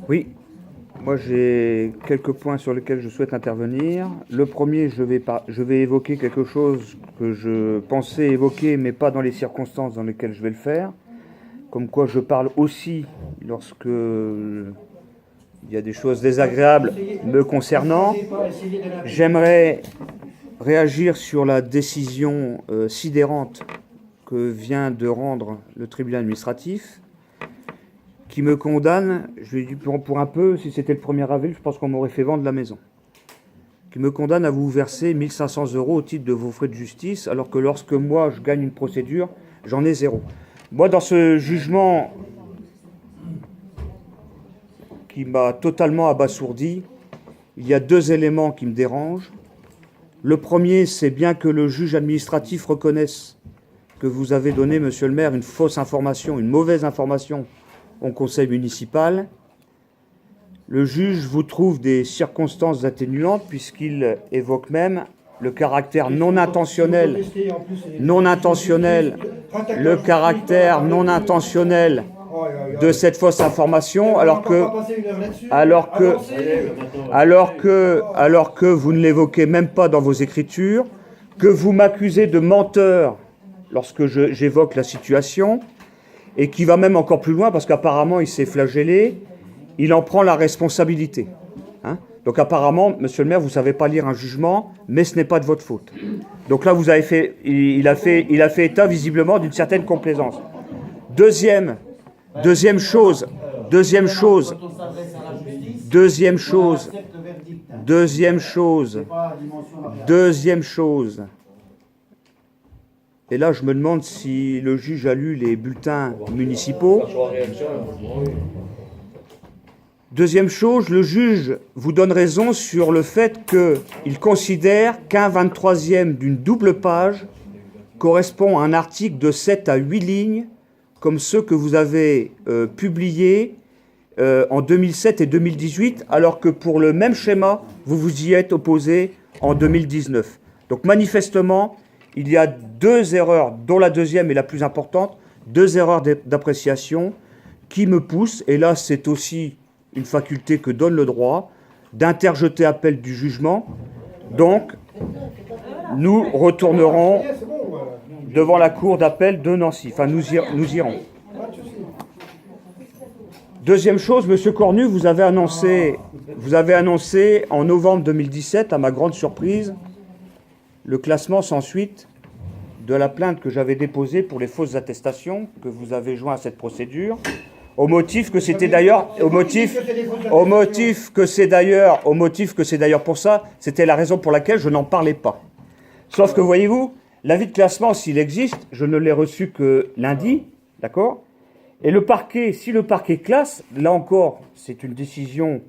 Oui, moi j'ai quelques points sur lesquels je souhaite intervenir. Le premier, je vais évoquer quelque chose que je pensais évoquer, mais pas dans les circonstances dans lesquelles je vais le faire. Comme quoi je parle aussi lorsque il y a des choses désagréables me concernant. J'aimerais réagir sur la décision sidérante que vient de rendre le tribunal administratif, qui me condamne, je lui ai dit pour un peu, si c'était le 1er avril, je pense qu'on m'aurait fait vendre la maison, qui me condamne à vous verser 1 500 € au titre de vos frais de justice, alors que lorsque moi je gagne une procédure, j'en ai 0. Moi, dans ce jugement qui m'a totalement abasourdi, il y a 2 éléments qui me dérangent. Le premier, c'est bien que le juge administratif reconnaisse que vous avez donné, monsieur le maire, une fausse information, une mauvaise information au conseil municipal. Le juge vous trouve des circonstances atténuantes puisqu'il évoque même le caractère non intentionnel, le caractère non intentionnel de cette fausse information, alors que vous ne l'évoquez même pas dans vos écritures, que vous m'accusez de menteur lorsque j'évoque la situation, et qui va même encore plus loin, parce qu'apparemment il s'est flagellé, il en prend la responsabilité. Donc apparemment, monsieur le maire, vous ne savez pas lire un jugement, mais ce n'est pas de votre faute. Donc là, il a fait état visiblement d'une certaine complaisance. Deuxième chose, et là je me demande si le juge a lu les bulletins municipaux. Deuxième chose, le juge vous donne raison sur le fait qu'il considère qu'un 23e d'une double page correspond à un article de 7 à 8 lignes, comme ceux que vous avez publiés en 2007 et 2018, alors que pour le même schéma, vous vous y êtes opposé en 2019. Donc manifestement, il y a 2 erreurs, dont la deuxième est la plus importante, 2 erreurs d'appréciation qui me poussent, et là c'est aussi une faculté que donne le droit, d'interjeter appel du jugement. Donc, nous retournerons devant la cour d'appel de Nancy. Enfin, nous irons. Deuxième chose, monsieur Cornu, vous avez annoncé en novembre 2017, à ma grande surprise, le classement sans suite de la plainte que j'avais déposée pour les fausses attestations que vous avez joint à cette procédure. Au motif que c'est d'ailleurs pour ça, c'était la raison pour laquelle je n'en parlais pas. Sauf que, voyez-vous, l'avis de classement, s'il existe, je ne l'ai reçu que lundi, d'accord ? Et le parquet, si le parquet classe, là encore, c'est une décision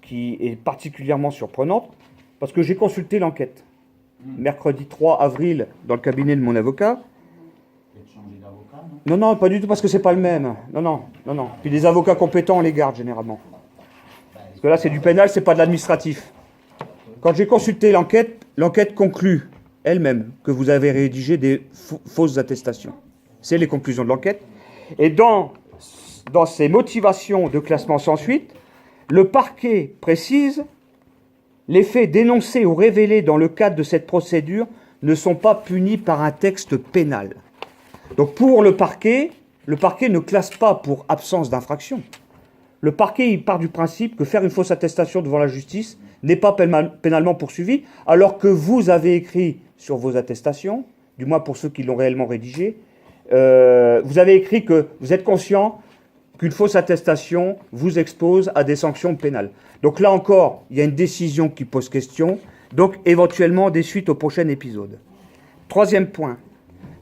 qui est particulièrement surprenante, parce que j'ai consulté l'enquête. Mercredi 3 avril, dans le cabinet de mon avocat. Non, pas du tout, parce que c'est pas le même. Non. Puis les avocats compétents, on les garde généralement. Parce que là, c'est du pénal, c'est pas de l'administratif. Quand j'ai consulté l'enquête conclut elle-même que vous avez rédigé des fausses attestations. C'est les conclusions de l'enquête. Et dans ses motivations de classement sans suite, le parquet précise: les faits dénoncés ou révélés dans le cadre de cette procédure ne sont pas punis par un texte pénal. Donc pour le parquet ne classe pas pour absence d'infraction. Le parquet, il part du principe que faire une fausse attestation devant la justice n'est pas pénalement poursuivi, alors que vous avez écrit sur vos attestations, du moins pour ceux qui l'ont réellement rédigé, vous avez écrit que vous êtes conscient qu'une fausse attestation vous expose à des sanctions pénales. Donc là encore, il y a une décision qui pose question, donc éventuellement des suites au prochain épisode. Troisième point.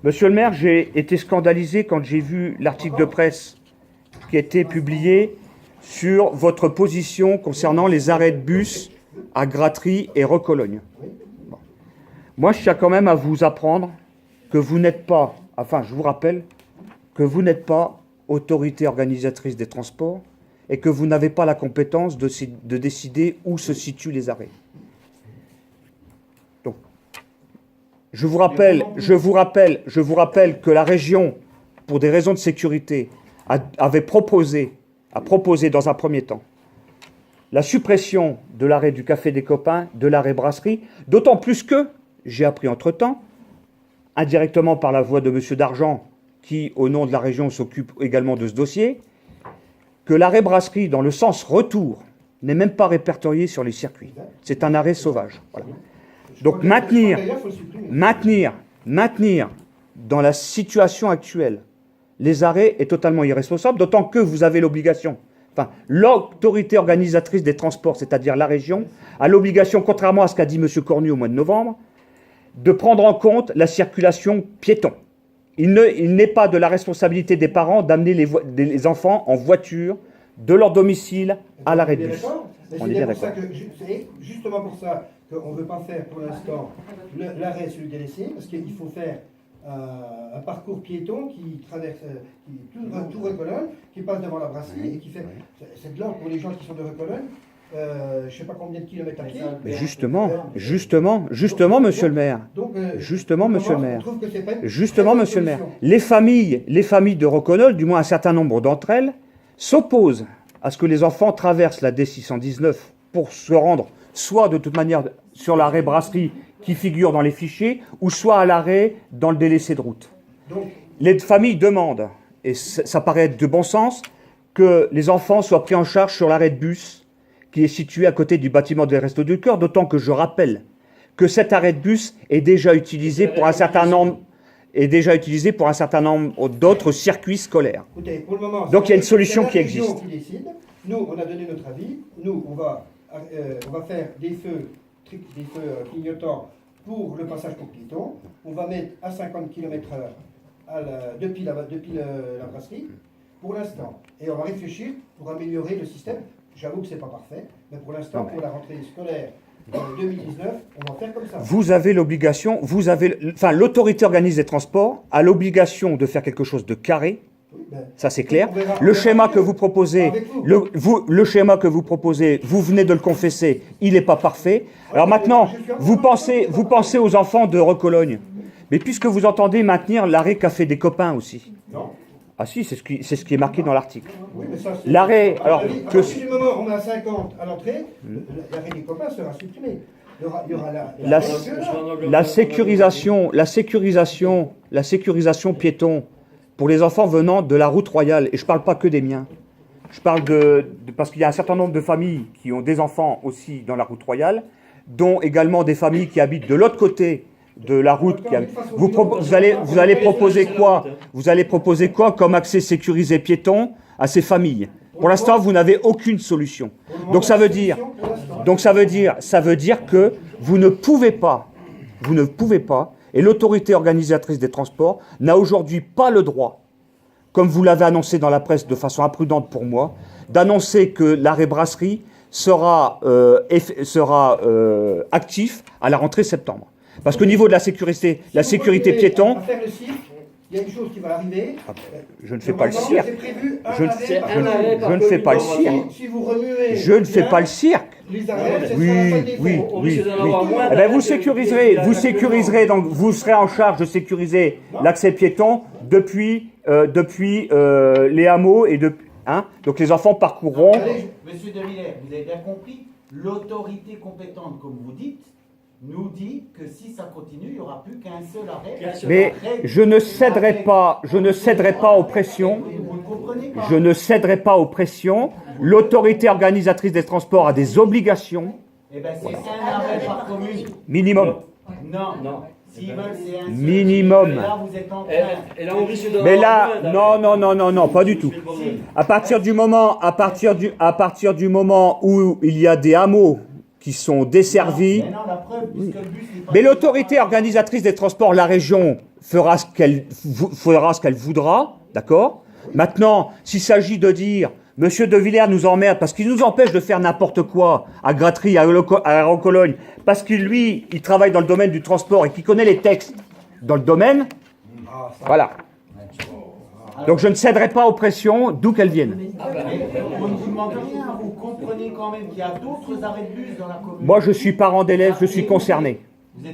Monsieur le maire, j'ai été scandalisé quand j'ai vu l'article de presse qui a été publié sur votre position concernant les arrêts de bus à Gratry et Recologne. Bon. Moi, je tiens quand même à vous apprendre que vous n'êtes pas, je vous rappelle que vous n'êtes pas autorité organisatrice des transports et que vous n'avez pas la compétence de décider où se situent les arrêts. Donc, je vous rappelle que la région, pour des raisons de sécurité, a proposé dans un premier temps la suppression de l'arrêt du Café des Copains, de l'arrêt brasserie, d'autant plus que, j'ai appris entre-temps, indirectement par la voix de M. Dargent, qui, au nom de la région, s'occupe également de ce dossier, que l'arrêt brasserie, dans le sens retour, n'est même pas répertorié sur les circuits. C'est un arrêt sauvage. Voilà. Donc maintenir dans la situation actuelle les arrêts est totalement irresponsable, d'autant que vous avez l'obligation, enfin, l'autorité organisatrice des transports, c'est-à-dire la région, a l'obligation, contrairement à ce qu'a dit M. Cornu au mois de novembre, de prendre en compte la circulation piéton. Il n'est pas de la responsabilité des parents d'amener les enfants en voiture de leur domicile à l'arrêt de bus. On est bien d'accord. C'est justement pour ça qu'on ne veut pas faire pour l'instant l'arrêt sur le délaissé, parce qu'il faut faire un parcours piéton qui traverse tout Recolonne, qui passe devant la brasserie et qui fait. C'est de l'ordre pour les gens qui sont de Recolonne. Je ne sais pas combien de kilomètres à pied. Mais justement, monsieur le maire. Justement, monsieur le maire. Les familles de Recolonne, du moins un certain nombre d'entre elles, s'opposent à ce que les enfants traversent la D619 pour se rendre soit de toute manière sur l'arrêt brasserie qui figure dans les fichiers, ou soit à l'arrêt dans le délaissé de route. Les familles demandent, et ça paraît être de bon sens, que les enfants soient pris en charge sur l'arrêt de bus qui est situé à côté du bâtiment des Restos du Cœur, d'autant que je rappelle que cet arrêt de bus est déjà utilisé pour un certain nombre d'autres circuits scolaires. Écoutez, pour le moment, donc il y a une solution qui existe. Nous, on a donné notre avis. Nous, on va faire des feux clignotants pour le passage pour piétons. On va mettre à 50 km/h depuis la brasserie, pour l'instant. Et on va réfléchir pour améliorer le système. J'avoue que ce n'est pas parfait, mais pour l'instant, pour la rentrée scolaire 2019, on va faire comme ça. Vous avez l'obligation, l'autorité organisée des transports a l'obligation de faire quelque chose de carré. Ça c'est clair. Le schéma que vous proposez, le schéma que vous proposez, vous venez de le confesser, il n'est pas parfait. Alors maintenant, vous pensez aux enfants de Recologne. Mais puisque vous entendez maintenir l'arrêt Café des Copains aussi. Non. Ah si, c'est ce qui est marqué dans l'article. Oui, mais ça, l'arrêt, alors que si du moment où on est à 50 à l'entrée, l'arrêt des copains sera supprimé. Il y aura la sécurisation piéton pour les enfants venant de la route royale, et je ne parle pas que des miens, je parle parce qu'il y a un certain nombre de familles qui ont des enfants aussi dans la route royale, dont également des familles qui habitent de l'autre côté de la route. Vous allez proposer quoi? Vous allez proposer quoi comme accès sécurisé piéton à ces familles? Pour l'instant, vous n'avez aucune solution. Donc ça veut dire que vous ne pouvez pas, et l'autorité organisatrice des transports n'a aujourd'hui pas le droit, comme vous l'avez annoncé dans la presse de façon imprudente pour moi, d'annoncer que l'arrêt brasserie sera actif à la rentrée septembre. Parce qu'au niveau de la sécurité piéton... Il y a une chose qui va arriver. Je ne fais pas le cirque. Je ne fais pas le cirque. Si vous remuez, je ne fais pas le cirque. Les arrêts, oui. Eh ben vous sécuriserez, donc vous serez en charge de sécuriser l'accès piéton depuis les hameaux et donc les enfants parcourront. Monsieur De Villers, vous avez bien compris, l'autorité compétente, comme vous dites, nous dit que si ça continue, il n'y aura plus qu'un seul arrêt. Mais je ne céderai pas aux pressions. Je ne céderai pas aux pressions. L'autorité organisatrice des transports a des obligations. Eh bien, c'est un arrêt par commune. Minimum. Non. S'ils veulent, c'est un seul. Minimum. Et là, vous êtes en train. Mais là, non, pas du tout. À partir du moment où il y a des hameaux qui sont desservis. Mais l'autorité organisatrice des transports, la région, fera ce qu'elle voudra, d'accord? Maintenant, s'il s'agit de dire, Monsieur De Villers nous emmerde parce qu'il nous empêche de faire n'importe quoi à Gratry, à Recologne, parce qu'il, lui, il travaille dans le domaine du transport et qu'il connaît les textes dans le domaine, voilà. Donc je ne céderai pas aux pressions, d'où qu'elles viennent. On ne vous demande rien, vous comprenez quand même qu'il y a d'autres arrêts de bus dans la commune. Moi je suis parent d'élève, je suis concerné. Les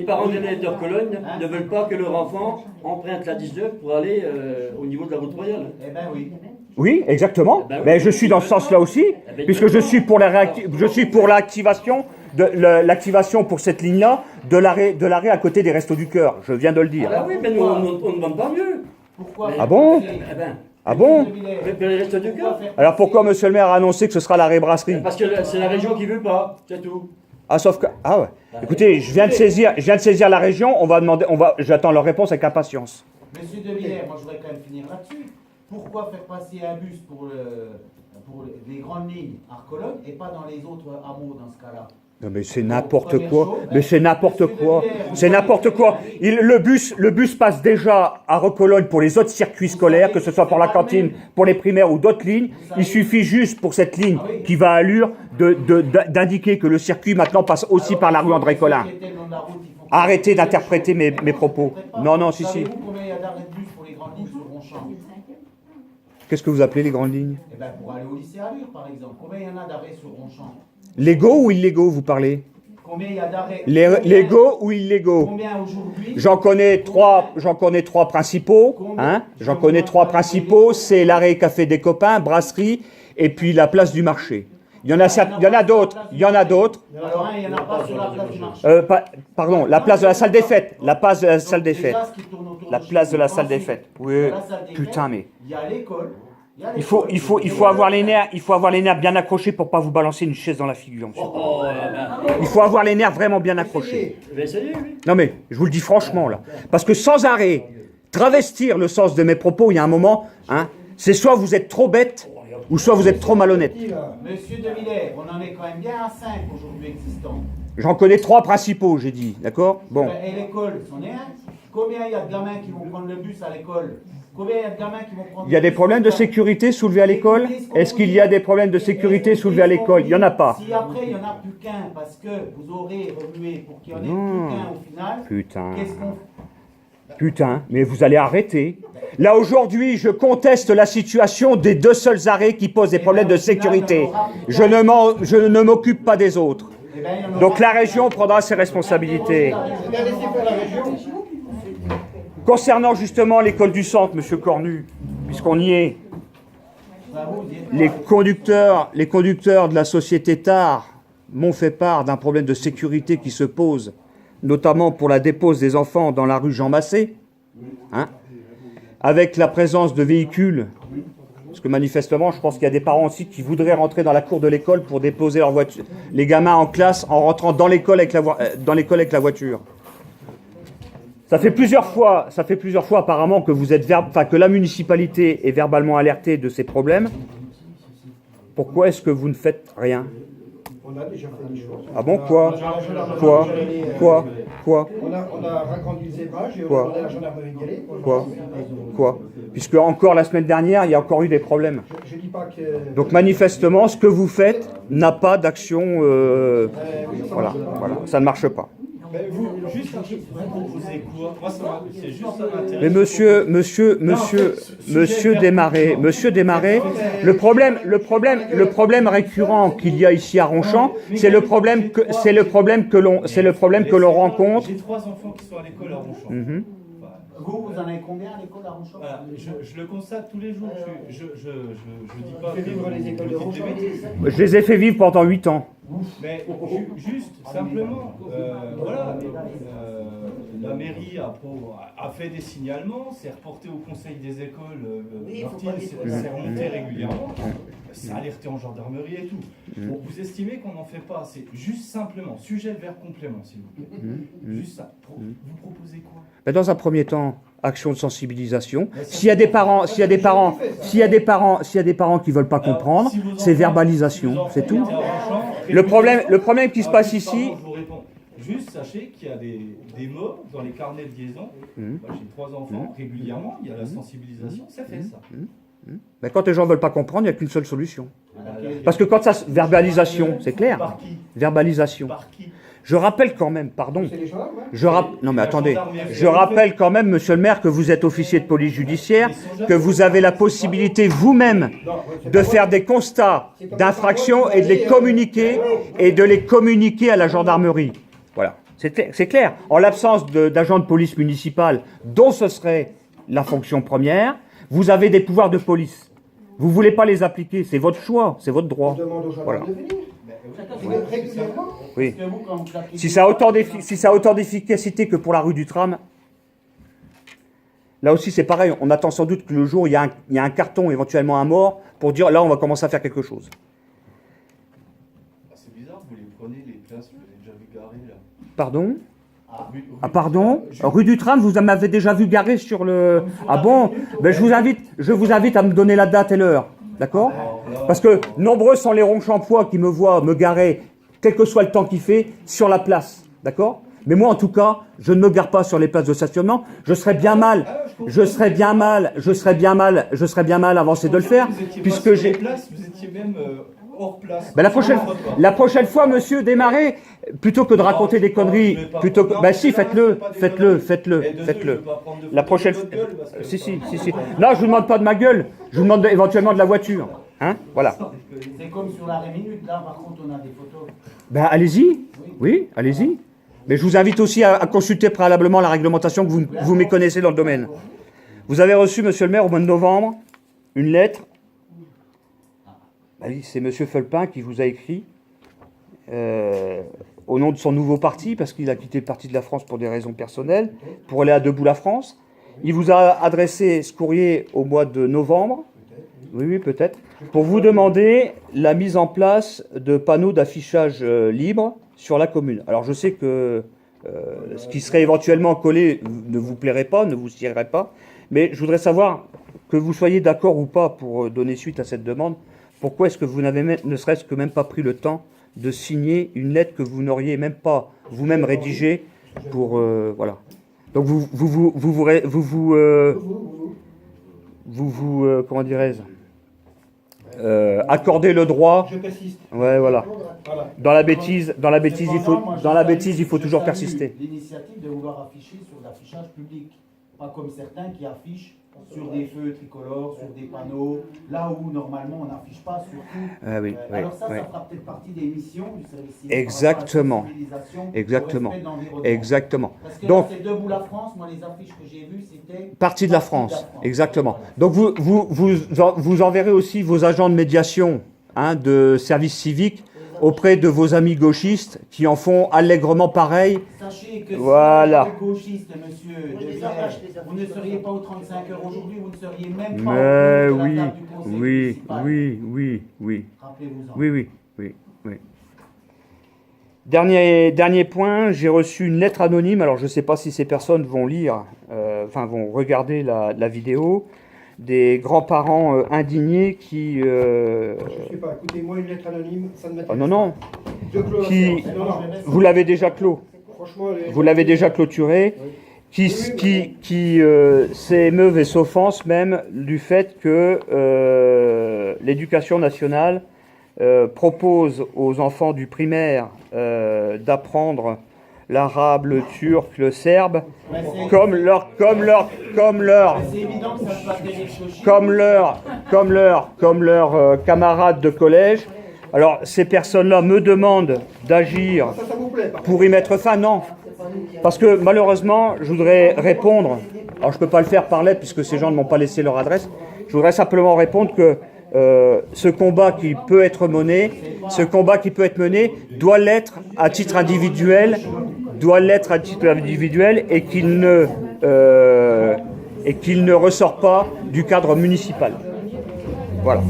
parents d'élèves de Recologne ne veulent pas que leur enfant emprunte la 19 pour aller au niveau de la route royale. Eh bien oui. Oui, exactement. Ben oui. Mais je suis dans ce sens-là aussi, ben, puisque je suis pour l'activation l'activation pour cette ligne-là de l'arrêt à côté des Restos du Cœur. Je viens de le Ah dire. bah oui, mais nous, on ne demande pas mieux. Pourquoi Ah bon Eh ben, Ah bon? mais les restos du cœur. Alors pourquoi Monsieur le maire a annoncé que ce sera l'arrêt brasserie? Parce que c'est la région qui veut pas, c'est tout. Ah sauf que ouais. Écoutez, je viens de saisir la région. J'attends leur réponse avec impatience. Monsieur De Villers, moi je voudrais quand même finir là-dessus. Pourquoi faire passer un bus pour les grandes lignes Arc-Cologne et pas dans les autres hameaux dans ce cas-là? Non mais c'est n'importe quoi. Mais c'est n'importe quoi. C'est n'importe quoi. Le bus passe déjà à Recologne pour les autres circuits scolaires, que ce soit pour la cantine, pour les primaires ou d'autres lignes. Il suffit juste pour cette ligne qui va à Lure d'indiquer que le circuit maintenant passe aussi par la rue André Colin. Arrêtez d'interpréter mes propos. Non, si. Savez-vous combien il y a d'arrêts de bus pour les grandes lignes sur Ronchamp? Qu'est-ce que vous appelez les grandes lignes? Eh bien pour aller au lycée à Lure par exemple, combien il y en a d'arrêts sur Ronchamp? Légaux ou illégaux, vous parlez? Combien il y a d'arrêts? Légaux ou illégaux? Combien aujourd'hui? J'en connais trois principaux. Hein? J'en connais trois principaux. C'est l'arrêt Café des Copains, Brasserie, et puis la place du marché. Il y en a d'autres. Alors il n'y en a pas sur la place du marché. Pardon, la place de la salle des fêtes. La place de la salle des fêtes. Déjà, ce qui tourne autour La chez place nous, de la salle des ensuite, fêtes. Oui. dans la salle des Putain, fêtes, mais. il y a l'école. Il faut avoir les nerfs bien accrochés pour pas vous balancer une chaise dans la figure, monsieur. Oh, Il faut avoir les nerfs vraiment bien accrochés. je vais essayer, oui. Non mais, je vous le dis franchement là. Parce que sans arrêt, travestir le sens de mes propos, il y a un moment, hein, c'est soit vous êtes trop bête, ou soit vous êtes trop malhonnête. Monsieur De Villers, on en est quand même bien à 5 aujourd'hui existants. J'en connais trois principaux, j'ai dit, d'accord? Bon. Et l'école, c'en est un. Combien il y a de gamins qui vont prendre le bus à l'école? Combien il y a de gamins qui vont prendre Il y a des problèmes de sécurité soulevés à l'école? Est-ce qu'il y a des problèmes de sécurité soulevés à l'école? Il n'y en a pas. Si après il n'y en a plus qu'un, parce que vous aurez remué pour qu'il n'y en ait Non. plus qu'un au final, Putain. qu'est-ce qu'on fait? Putain, mais vous allez arrêter. Là, aujourd'hui, je conteste la situation des deux seuls arrêts qui posent des problèmes de sécurité. Je ne m'occupe pas des autres. Eh ben, il y en aura Donc la région prendra ses responsabilités. Eh bien, laissez faire la région. Concernant justement l'école du centre, monsieur Cornu, puisqu'on y est, Ça vous dit- les conducteurs de la société TAR m'ont fait part d'un problème de sécurité qui se pose, notamment pour la dépose des enfants dans la rue Jean Massé, hein, avec la présence de véhicules, parce que manifestement, je pense qu'il y a des parents aussi qui voudraient rentrer dans la cour de l'école pour déposer leur voiture, les gamins en classe en rentrant dans l'école avec la voiture. Ça fait plusieurs fois apparemment que que la municipalité est verbalement alertée de ces problèmes. Pourquoi est-ce que vous ne faites rien? On a déjà fait des choses. Ah bon, On a- quoi? on a la gendarmerie Quoi? d'y aller, Quoi? On a raccroché le zébrage et on Quoi? a demandé à la gendarmerie d'y aller. Quoi? Puisque encore la semaine dernière, il y a encore eu des problèmes. Je dis pas que... Donc manifestement, ce que vous faites n'a pas d'action. Voilà, ça ne marche pas. Mais vous, juste vous proposez quoi? Moi, c'est juste ça m'intéresse. Mais monsieur Desmarais, le problème récurrent qu'il y a ici à Ronchamp, c'est le problème que l'on rencontre. J'ai 3 enfants qui sont à l'école à Ronchamp. Mhm. Vous en avez combien à l'école à Ronchamp? Voilà, je le constate tous les jours. Je dis pas Fais vivre les écoles de vous dites des Ronchamp. bêtises. Je les ai fait vivre pendant 8 ans. Mais juste, simplement, voilà, la mairie a fait des signalements, c'est reporté au conseil des écoles, c'est remonté régulièrement, c'est alerté en gendarmerie et tout. Bon, vous estimez qu'on n'en fait pas assez? Juste simplement, sujet vers complément, s'il vous plaît. Juste ça. Vous proposez quoi? Mais dans un premier temps, action de sensibilisation. S'il y a des parents qui veulent pas comprendre, c'est verbalisation, c'est tout. Le problème qui se passe ici. Je vous réponds. Juste sachez qu'il y a des mots dans les carnets de liaison. Moi, j'ai 3 enfants régulièrement, il y a la sensibilisation, ça fait ça. Mais quand les gens veulent pas comprendre, il n'y a qu'une seule solution. Parce que quand ça verbalisation, c'est clair. Par qui? Verbalisation. Par qui? Je rappelle quand même, pardon. C'est les gendarmes, hein. Non mais attendez, je rappelle quand même, monsieur le maire, que vous êtes officier de police judiciaire, que vous avez la possibilité vous-même de faire des constats d'infraction et de les communiquer à la gendarmerie. Voilà, c'est clair. En l'absence d'agents de police municipale, dont ce serait la fonction première, vous avez des pouvoirs de police. Vous ne voulez pas les appliquer, c'est votre choix, c'est votre On droit. demande aux gens Voilà. de venir. Chacun Oui, fait- régulièrement. Oui. Parce que vous, quand vous claquez Si des ça, a doigts, autant d'efficacité que pour la rue du Tram, là aussi c'est pareil, on attend sans doute que le jour où il y a un carton, éventuellement un mort, pour dire là on va commencer à faire quelque chose. Ah, c'est bizarre, vous les prenez les places, vous les avez déjà vu garer là. Pardon? Rue- Ah pardon? Juste- Rue du Tram, vous m'avez déjà vu garer sur le... Ah bon? Ben, je vous invite à me donner la date et l'heure, d'accord? Parce que nombreux sont les ronds-champois qui me voient me garer, quel que soit le temps qu'il fait, sur la place, d'accord? Mais moi, en tout cas, je ne me gare pas sur les places de stationnement. Je serais bien mal avancé de le faire, Vous étiez pas puisque sur j'ai... les places, vous étiez même hors place. Ben, Sur le trottoir. la prochaine fois, monsieur, démarrez, plutôt que de raconter des conneries, plutôt que... Ben si, faites-le. La prochaine fois... Si. Non, je vous demande pas de ma gueule, je vous demande éventuellement de la voiture. Hein? Voilà. C'est comme sur l'arrêt minute, là, par contre, on a des photos. Ben allez-y. Oui, allez-y. Mais je vous invite aussi à consulter préalablement la réglementation que vous méconnaissez dans le domaine. Vous avez reçu, monsieur le maire, au mois de novembre, une lettre. Ben oui, c'est monsieur Felpin qui vous a écrit au nom de son nouveau parti, parce qu'il a quitté le Parti de la France pour des raisons personnelles, pour aller à Debout la France. Il vous a adressé ce courrier au mois de novembre, oui, peut-être, pour vous demander la mise en place de panneaux d'affichage libre sur la commune. Alors je sais que ce qui serait éventuellement collé ne vous plairait pas, ne vous siérait pas, mais je voudrais savoir que vous soyez d'accord ou pas pour donner suite à cette demande. Pourquoi est-ce que vous n'avez ne serait-ce que même pas pris le temps de signer une lettre que vous n'auriez même pas vous-même rédigée pour voilà. Donc comment dirais-je, accorder le droit. Je persiste. Ouais, voilà. Voilà. Dans la bêtise, il faut toujours Je salue persister. L'initiative de vouloir afficher sur l'affichage public, pas comme certains qui affichent sur des feux tricolores, sur des panneaux, là où normalement on n'affiche pas surtout. Ah oui, oui, Alors ça oui. fera peut-être partie des missions du service civique. Exactement. par rapport à la sensibilisation Exactement. au respect de l'environnement. Exactement. Parce que Donc, là, c'est Debout la France, moi les affiches que j'ai vues, c'était... partie de la France, exactement. Donc vous enverrez aussi vos agents de médiation, hein, de service civique auprès de vos amis gauchistes qui en font allègrement pareil. Sachez que Voilà. si vous êtes gauchiste, monsieur, je les Debert, arrache, les affiches. vous ne seriez pas aux 35 heures aujourd'hui, vous ne seriez même pas Mais au bout de oui, la table du conseil oui, municipal. oui. Rappelez-vous-en. Oui. Dernier point, j'ai reçu une lettre anonyme, alors je ne sais pas si ces personnes vont lire, vont regarder la vidéo, des grands-parents indignés qui... Je ne sais pas. Écoutez, moi, une lettre anonyme, ça ne m'intéresse non, pas. Je clôt la Qui- séance. Non. vous l'avez déjà clos, Franchement, vous l'avez déjà clôturé, qui s'émeuvent et s'offensent même du fait que l'éducation nationale propose aux enfants du primaire d'apprendre l'arabe, le turc, le serbe, Mais c'est- comme leur, c'est évident que ça se passe des riches comme leurs camarades de collège. Alors ces personnes-là me demandent d'agir Ça vous plaît, par pour y mettre fin. Non, parce que malheureusement, je voudrais répondre. Alors je peux pas le faire par lettre puisque ces gens ne m'ont pas laissé leur adresse. Je voudrais simplement répondre que ce combat qui peut être mené, doit l'être à titre individuel, et qu'il ne ressort pas du cadre municipal. Voilà.